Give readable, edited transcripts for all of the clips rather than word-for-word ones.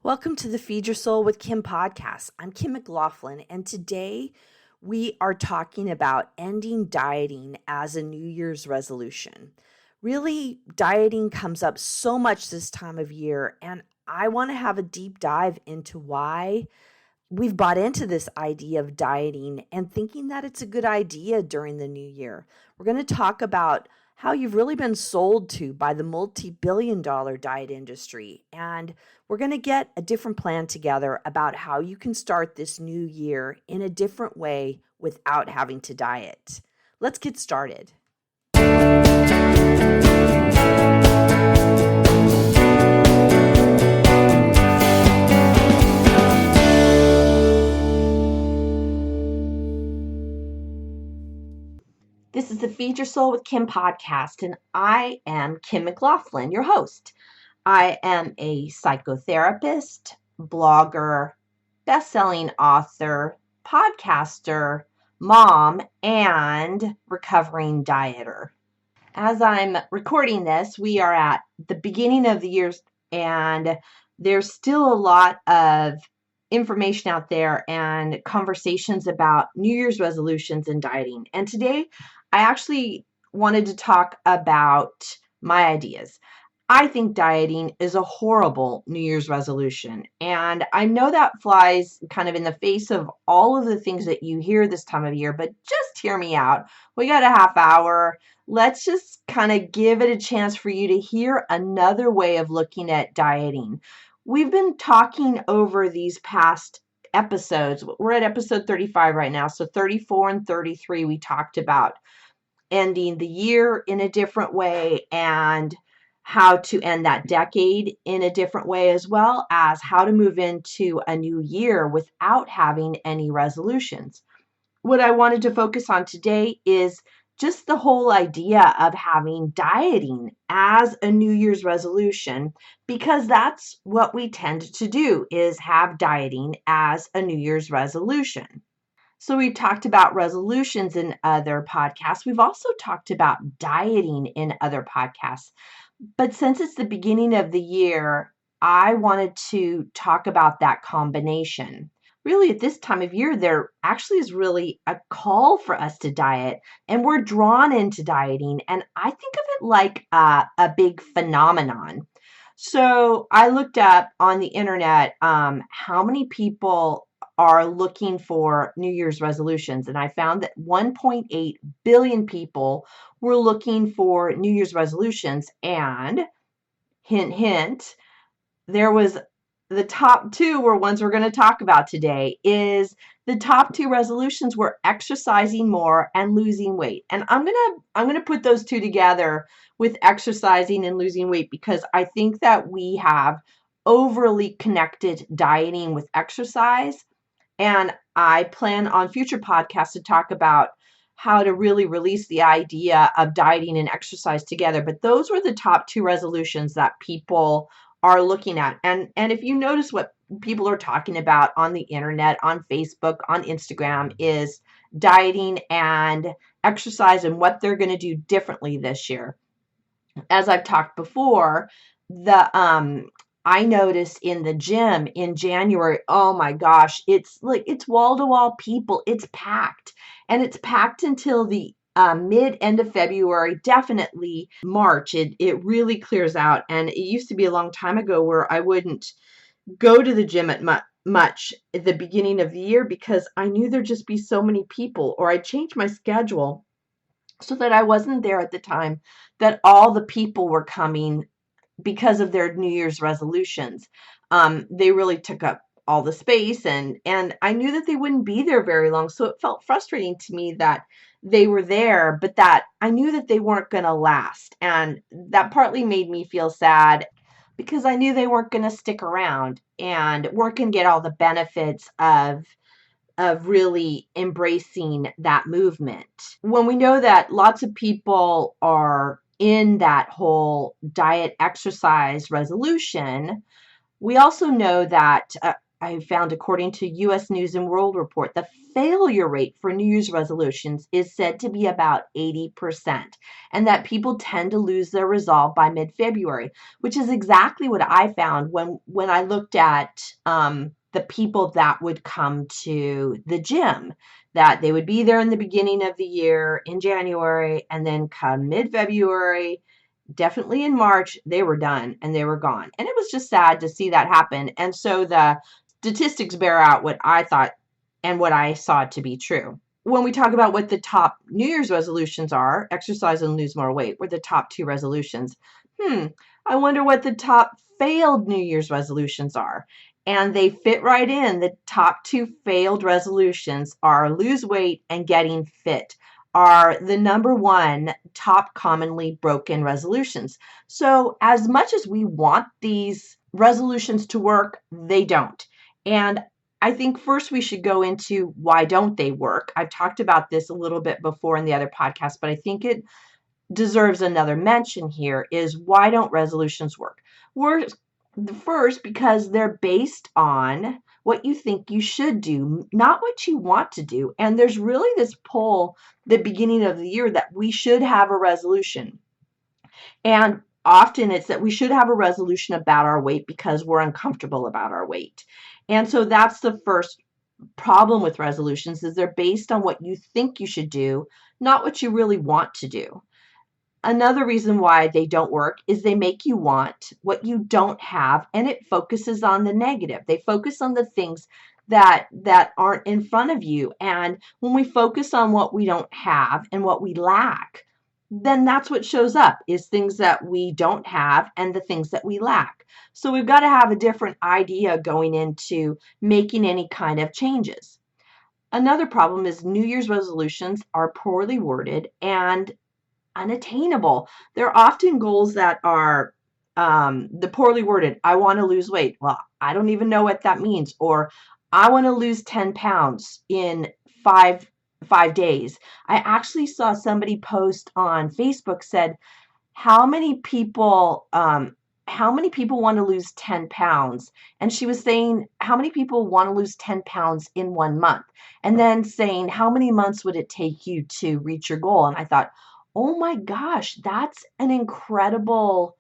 Welcome to the Feed Your Soul with Kim podcast. I'm Kim McLaughlin, and today we are talking about ending dieting as a New Year's resolution. Really, dieting comes up so much this time of year, and I want to have a deep dive into why we've bought into this idea of dieting and thinking that it's a good idea during the new year. We're going to talk about how you've really been sold to by the multi-billion-dollar diet industry. And we're going to get a different plan together about how you can start this new year in a different way without having to diet. Let's get started. This is the Feed Your Soul with Kim podcast, and I am Kim McLaughlin, your host. I am a psychotherapist, blogger, best-selling author, podcaster, mom, and recovering dieter. As I'm recording this, we are at the beginning of the year, and there's still a lot of information out there and conversations about New Year's resolutions and dieting. And today, I actually wanted to talk about my ideas. I think dieting is a horrible New Year's resolution. And I know that flies kind of in the face of all of the things that you hear this time of year, but just hear me out. We got a half hour. Let's just kind of give it a chance for you to hear another way of looking at dieting. We've been talking over these past episodes. We're at episode 35 right now. So 34 and 33, we talked about ending the year in a different way and how to end that decade in a different way, as well as how to move into a new year without having any resolutions. What I wanted to focus on today is just the whole idea of having dieting as a New Year's resolution, because that's what we tend to do, is have dieting as a New Year's resolution. So we've talked about resolutions in other podcasts. We've also talked about dieting in other podcasts. But since it's the beginning of the year, I wanted to talk about that combination. Really, at this time of year, there actually is really a call for us to diet, and we're drawn into dieting. And I think of it like a big phenomenon. So I looked up on the internet how many people are looking for New Year's resolutions, and I found that 1.8 billion people were looking for New Year's resolutions. And hint, hint, there was the top two were ones we're going to talk about today. Is the top two resolutions were exercising more and losing weight. And I'm going to put those two together with exercising and losing weight, because I think that we have overly connected dieting with exercise. And I plan on future podcasts to talk about how to really release the idea of dieting and exercise together. But those were the top two resolutions that people are looking at. And if you notice what people are talking about on the internet, on Facebook, on Instagram, is dieting and exercise and what they're going to do differently this year. As I've talked before, I noticed in the gym in January, oh my gosh, it's wall-to-wall people. It's packed. And it's packed until the end of February, definitely March. It really clears out. And it used to be a long time ago where I wouldn't go to the gym at much at the beginning of the year, because I knew there'd just be so many people, or I'd change my schedule so that I wasn't there at the time that all the people were coming because of their New Year's resolutions. They really took up all the space, and I knew that they wouldn't be there very long. So it felt frustrating to me that they were there, but that I knew that they weren't going to last. And that partly made me feel sad, because I knew they weren't going to stick around and weren't going to get all the benefits of really embracing that movement. When we know that lots of people are in that whole diet exercise resolution, we also know that I found, according to U.S. News and World Report, the failure rate for New Year's resolutions is said to be about 80%, and that people tend to lose their resolve by mid-February, which is exactly what I found when I looked at the people that would come to the gym, that they would be there in the beginning of the year in January, and then come mid-February, definitely in March, they were done and they were gone. And it was just sad to see that happen. And so the statistics bear out what I thought and what I saw to be true. When we talk about what the top New Year's resolutions are, exercise and lose more weight were the top two resolutions. I wonder what the top failed New Year's resolutions are. And they fit right in. The top two failed resolutions are lose weight and getting fit, are the number one top commonly broken resolutions. So as much as we want these resolutions to work, they don't. And I think first we should go into why don't they work. I've talked about this a little bit before in the other podcast, but I think it deserves another mention here, is why don't resolutions work? First, because they're based on what you think you should do, not what you want to do. And there's really this pull the beginning of the year that we should have a resolution. And often it's that we should have a resolution about our weight because we're uncomfortable about our weight. And so that's the first problem with resolutions, is they're based on what you think you should do, not what you really want to do. Another reason why they don't work is they make you want what you don't have, and it focuses on the negative. They focus on the things that aren't in front of you. And when we focus on what we don't have and what we lack, then that's what shows up, is things that we don't have and the things that we lack. So we've got to have a different idea going into making any kind of changes. Another problem is New Year's resolutions are poorly worded and unattainable. They're often goals that are the poorly worded. I want to lose weight. Well, I don't even know what that means. Or I want to lose 10 pounds in five days. I actually saw somebody post on Facebook, said, how many people want to lose 10 pounds? And she was saying, how many people want to lose 10 pounds in 1 month? And then saying, how many months would it take you to reach your goal? And I thought, oh my gosh, that's an incredible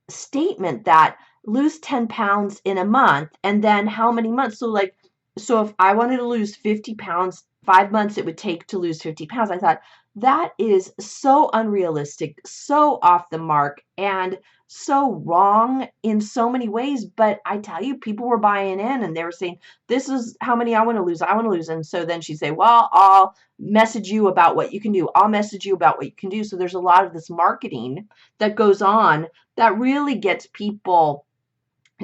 statement, that lose 10 pounds in a month, and then how many months? So if I wanted to lose 50 pounds, 5 months it would take to lose 50 pounds. I thought, that is so unrealistic, so off the mark, and so wrong in so many ways. But I tell you, people were buying in and they were saying, this is how many I want to lose. And so then she'd say, well, I'll message you about what you can do. I'll message you about what you can do. So there's a lot of this marketing that goes on that really gets people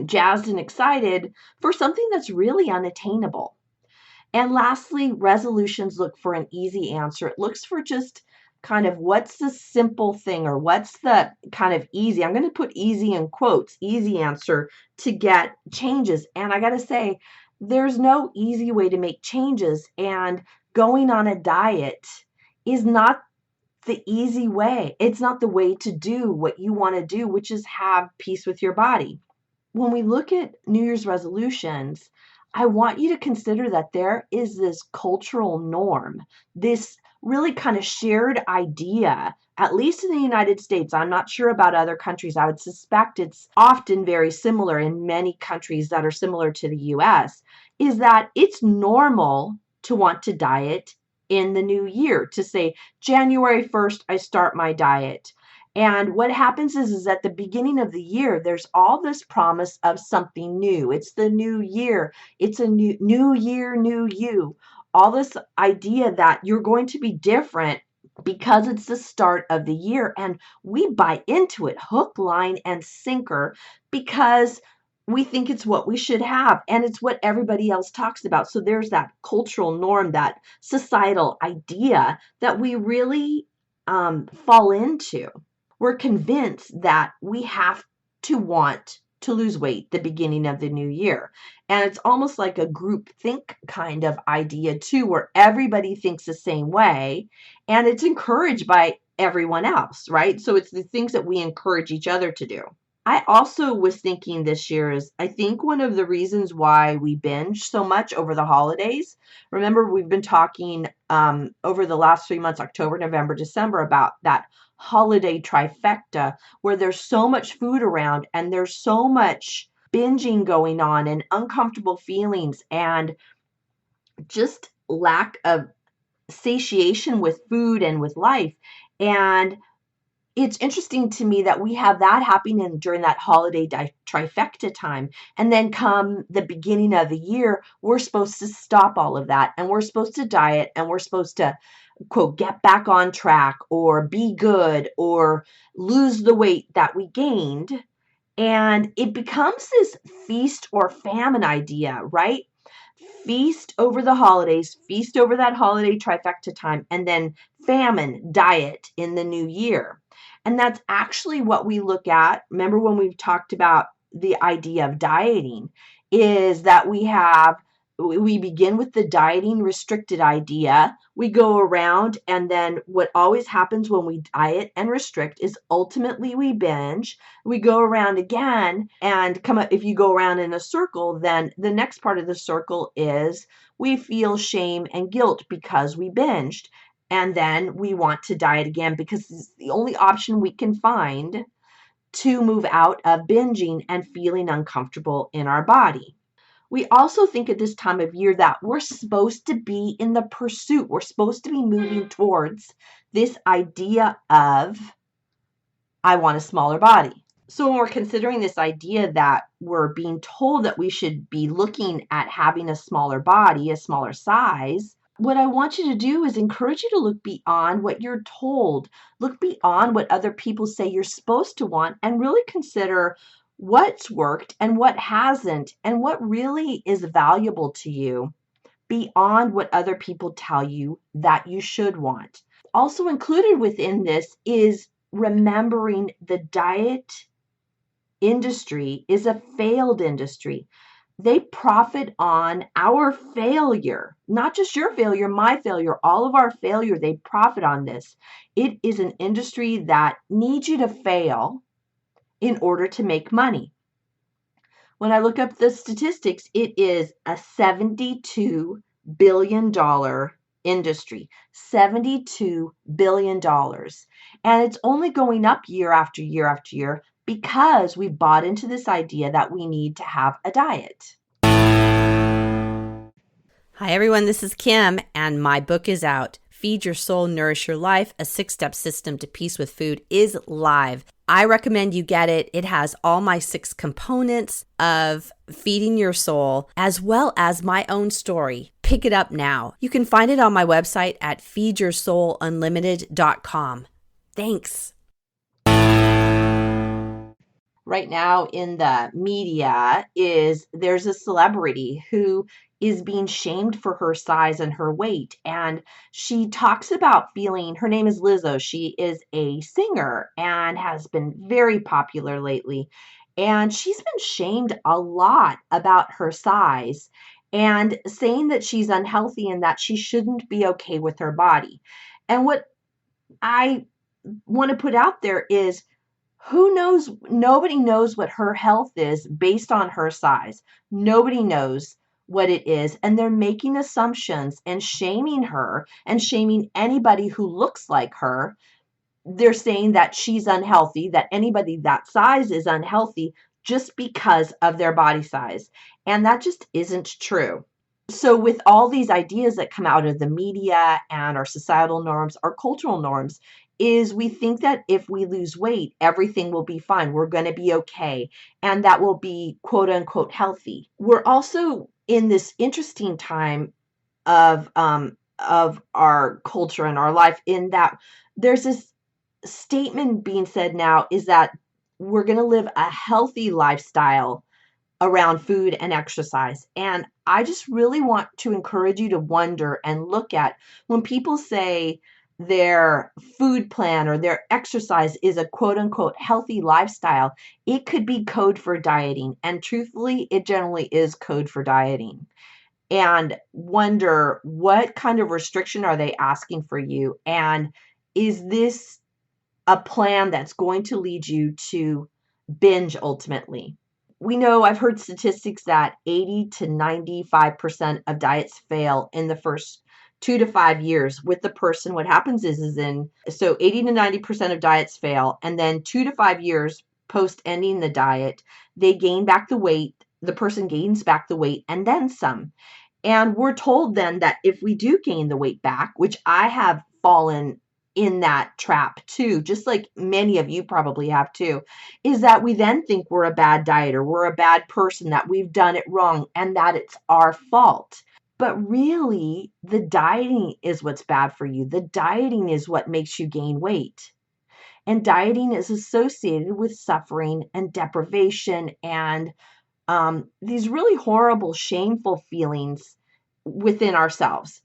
jazzed and excited for something that's really unattainable. And lastly, resolutions look for an easy answer. It looks for just kind of what's the simple thing, or what's the kind of easy, I'm going to put easy in quotes, easy answer to get changes. And I got to say, there's no easy way to make changes. And going on a diet is not the easy way. It's not the way to do what you want to do, which is have peace with your body. When we look at New Year's resolutions, I want you to consider that there is this cultural norm, this really kind of shared idea, at least in the United States. I'm not sure about other countries. I would suspect it's often very similar in many countries that are similar to the US, is that it's normal to want to diet in the new year, to say, January 1st, I start my diet. And what happens is at the beginning of the year, there's all this promise of something new. It's the new year. It's a new year, new you. All this idea that you're going to be different because it's the start of the year. And we buy into it hook, line, and sinker because we think it's what we should have and it's what everybody else talks about. So there's that cultural norm, that societal idea that we really fall into. We're convinced that we have to want to lose weight the beginning of the new year. And it's almost like a group think kind of idea too, where everybody thinks the same way and it's encouraged by everyone else, right? So it's the things that we encourage each other to do. I also was thinking this year is I think one of the reasons why we binge so much over the holidays. Remember, we've been talking over the last 3 months, October, November, December, about that holiday trifecta where there's so much food around and there's so much binging going on and uncomfortable feelings and just lack of satiation with food and with life. And it's interesting to me that we have that happening during that holiday trifecta time. And then come the beginning of the year, we're supposed to stop all of that and we're supposed to diet and we're supposed to, quote, get back on track or be good or lose the weight that we gained. And it becomes this feast or famine idea, right? Feast over the holidays, feast over that holiday trifecta time, and then famine, diet in the new year. And that's actually what we look at. Remember when we've talked about the idea of dieting, is that we begin with the dieting restricted idea. We go around, and then what always happens when we diet and restrict is ultimately we binge. We go around again and come up. If you go around in a circle, then the next part of the circle is we feel shame and guilt because we binged. And then we want to diet again because it's the only option we can find to move out of binging and feeling uncomfortable in our body. We also think at this time of year that we're supposed to be in the pursuit. We're supposed to be moving towards this idea of, I want a smaller body. So when we're considering this idea that we're being told that we should be looking at having a smaller body, a smaller size, what I want you to do is encourage you to look beyond what you're told. Look beyond what other people say you're supposed to want and really consider what's worked and what hasn't and what really is valuable to you beyond what other people tell you that you should want. Also included within this is remembering the diet industry is a failed industry. They profit on our failure, not just your failure, my failure, all of our failure. They profit on this. It is an industry that needs you to fail in order to make money. When I look up the statistics, it is a $72 billion industry. $72 billion. And it's only going up year after year after year because we bought into this idea that we need to have a diet. Hi, everyone. This is Kim, and my book is out. Feed Your Soul, Nourish Your Life, a 6-step system to peace with food is live. I recommend you get it. It has all my 6 components of feeding your soul, as well as my own story. Pick it up now. You can find it on my website at feedyoursoulunlimited.com. Thanks. Right now in the media there's a celebrity who is being shamed for her size and her weight. And she talks about feeling, her name is Lizzo. She is a singer and has been very popular lately. And she's been shamed a lot about her size and saying that she's unhealthy and that she shouldn't be okay with her body. And what I want to put out there is, who knows? Nobody knows what her health is based on her size. Nobody knows what it is. And they're making assumptions and shaming her and shaming anybody who looks like her. They're saying that she's unhealthy, that anybody that size is unhealthy just because of their body size. And that just isn't true. So with all these ideas that come out of the media and our societal norms, our cultural norms, is we think that if we lose weight, everything will be fine. We're going to be okay. And that will be quote unquote healthy. We're also in this interesting time of our culture and our life, in that there's this statement being said now is that we're going to live a healthy lifestyle around food and exercise. And I just really want to encourage you to wonder and look at when people say their food plan or their exercise is a quote unquote healthy lifestyle, it could be code for dieting. And truthfully, it generally is code for dieting. And wonder, what kind of restriction are they asking for you? And is this a plan that's going to lead you to binge ultimately. We know, I've heard statistics that 80 to 95% of diets fail in the first 2 to 5 years with the person. What happens so 80 to 90% of diets fail, and then 2 to 5 years post ending the diet, they gain back the weight. The person gains back the weight and then some. And we're told then that if we do gain the weight back, which I have fallen in that trap too, just like many of you probably have too, is that we then think we're a bad dieter, we're a bad person, that we've done it wrong, and that it's our fault. But really, the dieting is what's bad for you. The dieting is what makes you gain weight. And dieting is associated with suffering and deprivation and these really horrible, shameful feelings within ourselves.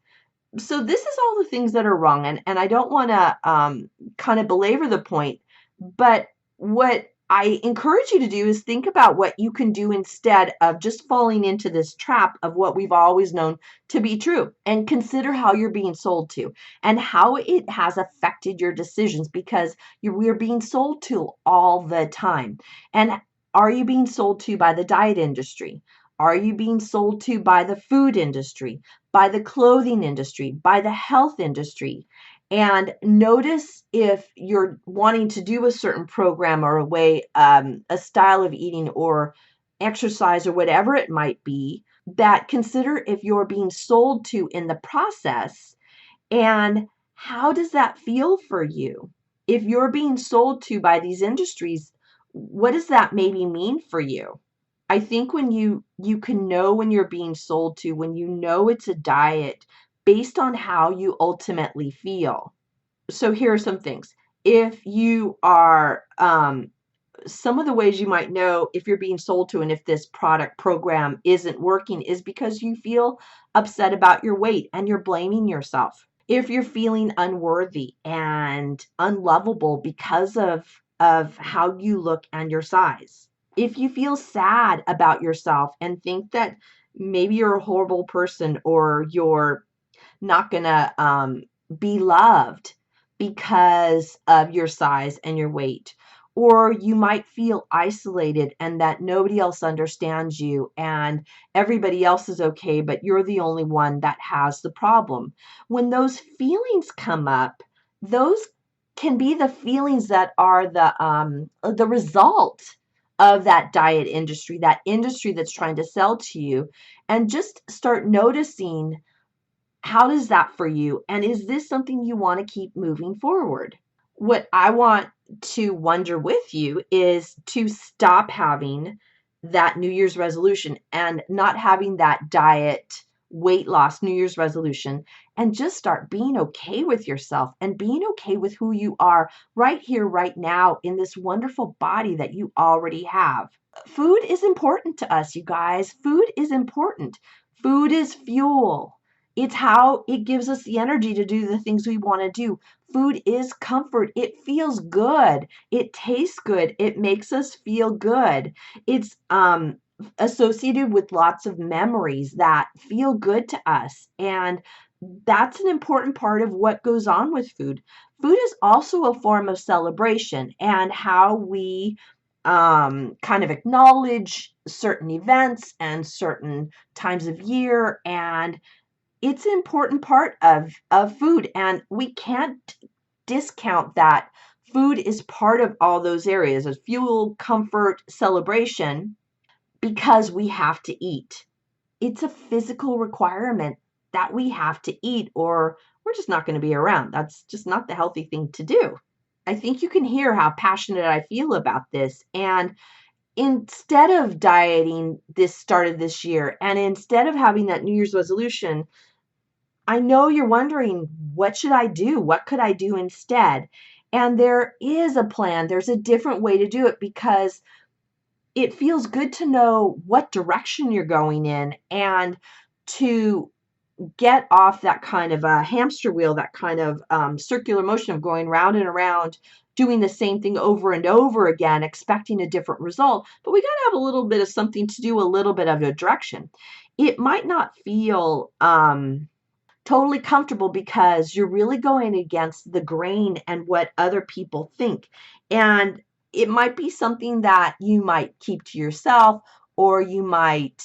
So this is all the things that are wrong, and I don't want to kind of belabor the point, but what I encourage you to do is think about what you can do instead of just falling into this trap of what we've always known to be true, and consider how you're being sold to and how it has affected your decisions, because we're being sold to all the time. And are you being sold to by the diet industry? Are you being sold to by the food industry, by the clothing industry, by the health industry? And notice if you're wanting to do a certain program or a way, a style of eating or exercise or whatever it might be, that consider if you're being sold to in the process, and how does that feel for you? If you're being sold to by these industries, what does that maybe mean for you? I think when you can know when you're being sold to, when you know it's a diet based on how you ultimately feel. So here are some things. If you are some of the ways you might know if you're being sold to and if this product program isn't working is because you feel upset about your weight and you're blaming yourself. If you're feeling unworthy and unlovable because of how you look and your size. If you feel sad about yourself and think that maybe you're a horrible person or you're not going to be loved because of your size and your weight. Or you might feel isolated and that nobody else understands you and everybody else is okay, but you're the only one that has the problem. When those feelings come up, those can be the feelings that are the result of that diet industry, that industry that's trying to sell to you. And just start noticing, how does that for you? And is this something you want to keep moving forward? What I want to wonder with you is to stop having that New Year's resolution and not having that diet weight loss New Year's resolution, and just start being okay with yourself and being okay with who you are right here, right now, in this wonderful body that you already have. Food is important to us, you guys. Food is important. Food is fuel. It's how it gives us the energy to do the things we want to do. Food is comfort. It feels good. It tastes good. It makes us feel good. It's associated with lots of memories that feel good to us. And that's an important part of what goes on with food. Food is also a form of celebration and how we kind of acknowledge certain events and certain times of year. And it's an important part of food. And we can't discount that food is part of all those areas of fuel, comfort, celebration, because we have to eat. It's a physical requirement that we have to eat, or we're just not going to be around. That's just not the healthy thing to do. I think you can hear how passionate I feel about this. And instead of dieting this started this year, and instead of having that New Year's resolution, I know you're wondering, what should I do? What could I do instead? And there is a plan. There's a different way to do it, because it feels good to know what direction you're going in and to get off that kind of a hamster wheel, that kind of circular motion of going round and around, doing the same thing over and over again, expecting a different result. But we got to have a little bit of something to do, a little bit of a direction. It might not feel totally comfortable because you're really going against the grain and what other people think. And it might be something that you might keep to yourself, or you might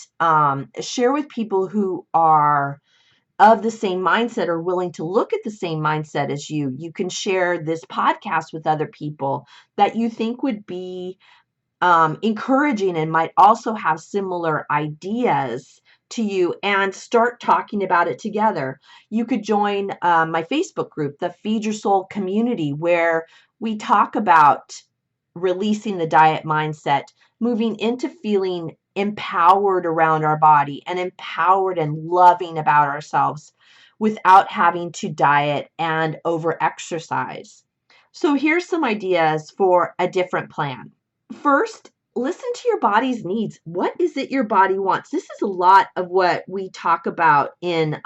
share with people who are of the same mindset or willing to look at the same mindset as you. You can share this podcast with other people that you think would be encouraging and might also have similar ideas to you, and start talking about it together. You could join my Facebook group, the Feed Your Soul community, where we talk about releasing the diet mindset, moving into feeling empowered around our body and empowered and loving about ourselves without having to diet and over exercise. So here's some ideas for a different plan. First, listen to your body's needs. What is it your body wants? This is a lot of what we talk about in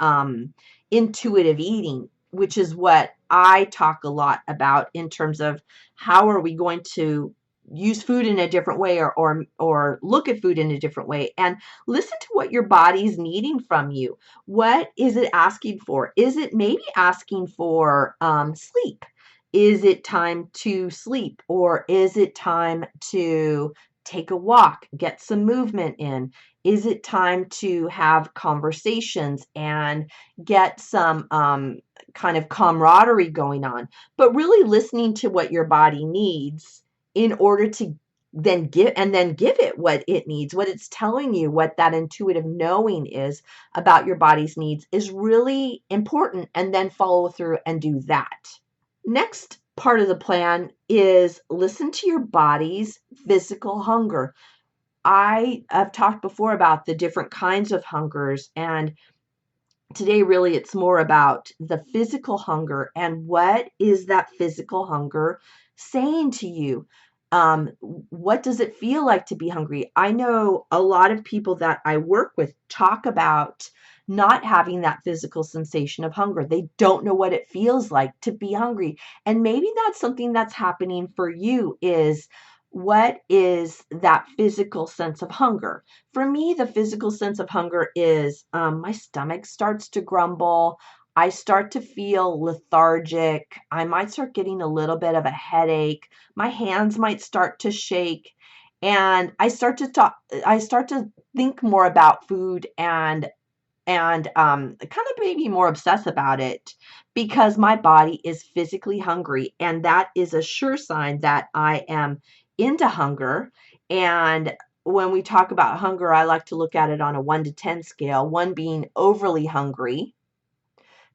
intuitive eating, which is what I talk a lot about in terms of how are we going to use food in a different way, or look at food in a different way, and listen to what your body's needing from you. What is it asking for? Is it maybe asking for sleep? Is it time to sleep, or is it time to take a walk, get some movement in? Is it time to have conversations and get some kind of camaraderie going on? But really listening to what your body needs in order to then give it what it needs, what it's telling you, what that intuitive knowing is about your body's needs is really important, and then follow through and do that. Next part of the plan is listen to your body's physical hunger. I have talked before about the different kinds of hungers, and today really it's more about the physical hunger and what is that physical hunger saying to you. What does it feel like to be hungry? I know a lot of people that I work with talk about not having that physical sensation of hunger. They don't know what it feels like to be hungry. And maybe that's something that's happening for you. Is what is that physical sense of hunger? For me, the physical sense of hunger is my stomach starts to grumble. I start to feel lethargic. I might start getting a little bit of a headache. My hands might start to shake. And I start to think more about food, and kind of maybe more obsessed about it, because my body is physically hungry. And that is a sure sign that I am into hunger. And when we talk about hunger, I like to look at it on a 1 to 10 scale, 1 being overly hungry,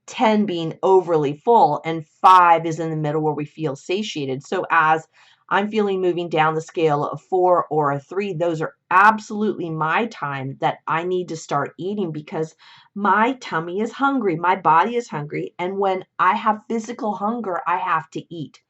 10 being overly full, and 5 is in the middle where we feel satiated. So as I'm feeling moving down the scale of 4 or a 3, those are absolutely my time that I need to start eating, because my tummy is hungry, my body is hungry, and when I have physical hunger, I have to eat.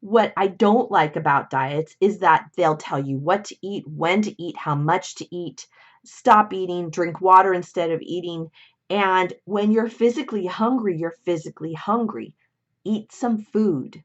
What I don't like about diets is that they'll tell you what to eat, when to eat, how much to eat, stop eating, drink water instead of eating. And when you're physically hungry, you're physically hungry. Eat some food.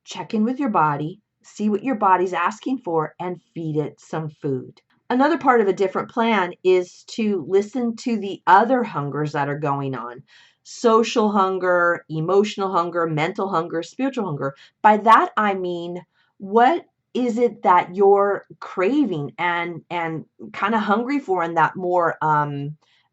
Check in with your body, see what your body's asking for, and feed it some food. Another part of a different plan is to listen to the other hungers that are going on. Social hunger, emotional hunger, mental hunger, spiritual hunger. By that I mean, what is it that you're craving and kind of hungry for in that more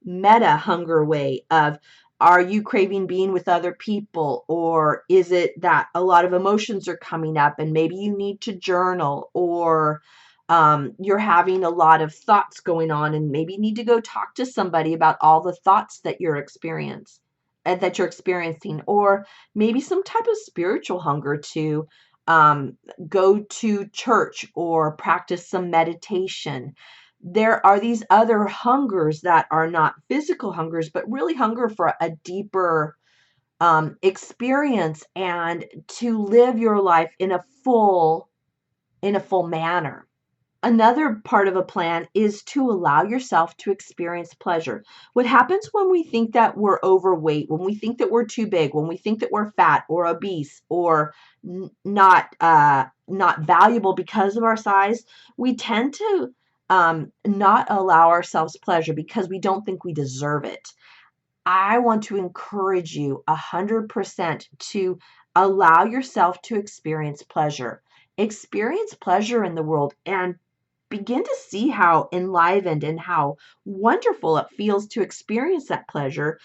meta hunger way of, are you craving being with other people? Or is it that a lot of emotions are coming up and maybe you need to journal? Or you're having a lot of thoughts going on and maybe need to go talk to somebody about all the thoughts that you're experiencing, or maybe some type of spiritual hunger to go to church or practice some meditation. There are these other hungers that are not physical hungers, but really hunger for a deeper experience and to live your life in a full manner. Another part of a plan is to allow yourself to experience pleasure. What happens when we think that we're overweight, when we think that we're too big, when we think that we're fat or obese or not valuable because of our size, we tend to not allow ourselves pleasure because we don't think we deserve it. I want to encourage you 100% to allow yourself to experience pleasure. experience pleasure in the world and begin to see how enlivened and how wonderful it feels to experience that pleasure,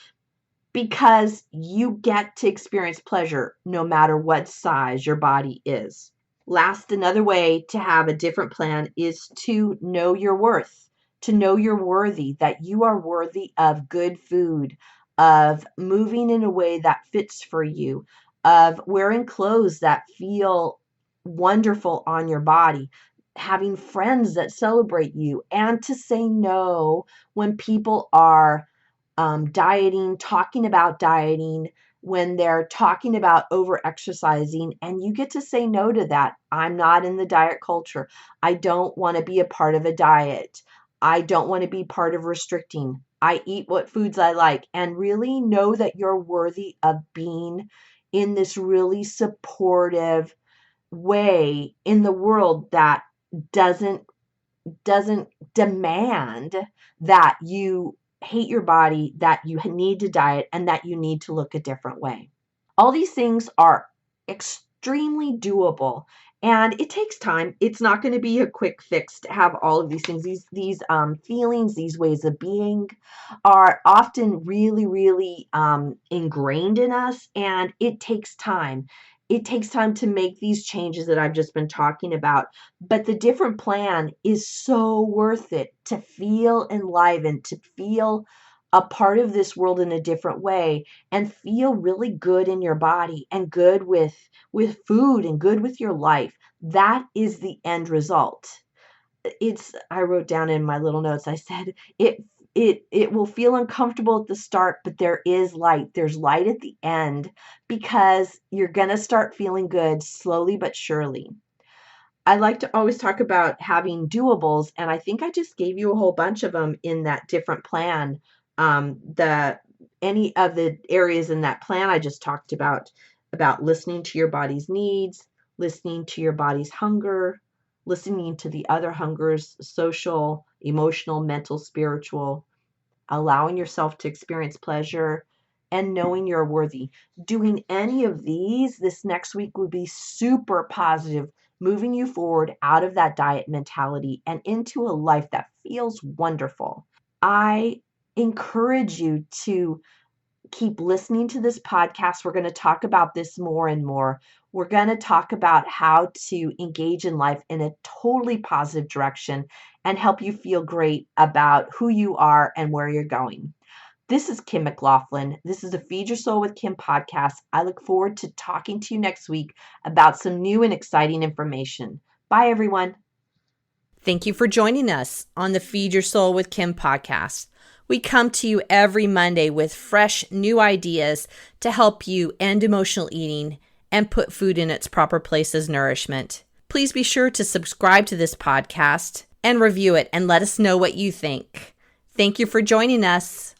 because you get to experience pleasure no matter what size your body is. Last, another way to have a different plan is to know your worth, to know you're worthy, that you are worthy of good food, of moving in a way that fits for you, of wearing clothes that feel wonderful on your body, having friends that celebrate you, and to say no when people are dieting, talking about dieting, when they're talking about over exercising, and you get to say no to that. I'm not in the diet culture. I don't want to be a part of a diet. I don't want to be part of restricting. I eat what foods I like, and really know that you're worthy of being in this really supportive way in the world that doesn't doesn't demand that you hate your body, that you need to diet, and that you need to look a different way. All these things are extremely doable, and it takes time. It's not going to be a quick fix to have all of these things. These feelings, these ways of being are often really, really ingrained in us, and it takes time. It takes time to make these changes that I've just been talking about. But the different plan is so worth it to feel enlivened, to feel a part of this world in a different way, and feel really good in your body and good with food and good with your life. That is the end result. I wrote down in my little notes, I said it will feel uncomfortable at the start, but there is light. There's light at the end, because you're going to start feeling good slowly but surely. I like to always talk about having doables, and I think I just gave you a whole bunch of them in that different plan. The any of the areas in that plan I just talked about listening to your body's needs, listening to your body's hunger, listening to the other hungers, social, emotional, mental, spiritual, allowing yourself to experience pleasure, and knowing you're worthy. Doing any of these this next week would be super positive, moving you forward out of that diet mentality and into a life that feels wonderful. I encourage you to keep listening to this podcast. We're going to talk about this more and more. We're going to talk about how to engage in life in a totally positive direction and help you feel great about who you are and where you're going. This is Kim McLaughlin. This is the Feed Your Soul with Kim podcast. I look forward to talking to you next week about some new and exciting information. Bye, everyone. Thank you for joining us on the Feed Your Soul with Kim podcast. We come to you every Monday with fresh new ideas to help you end emotional eating and put food in its proper place as nourishment. Please be sure to subscribe to this podcast and review it and let us know what you think. Thank you for joining us.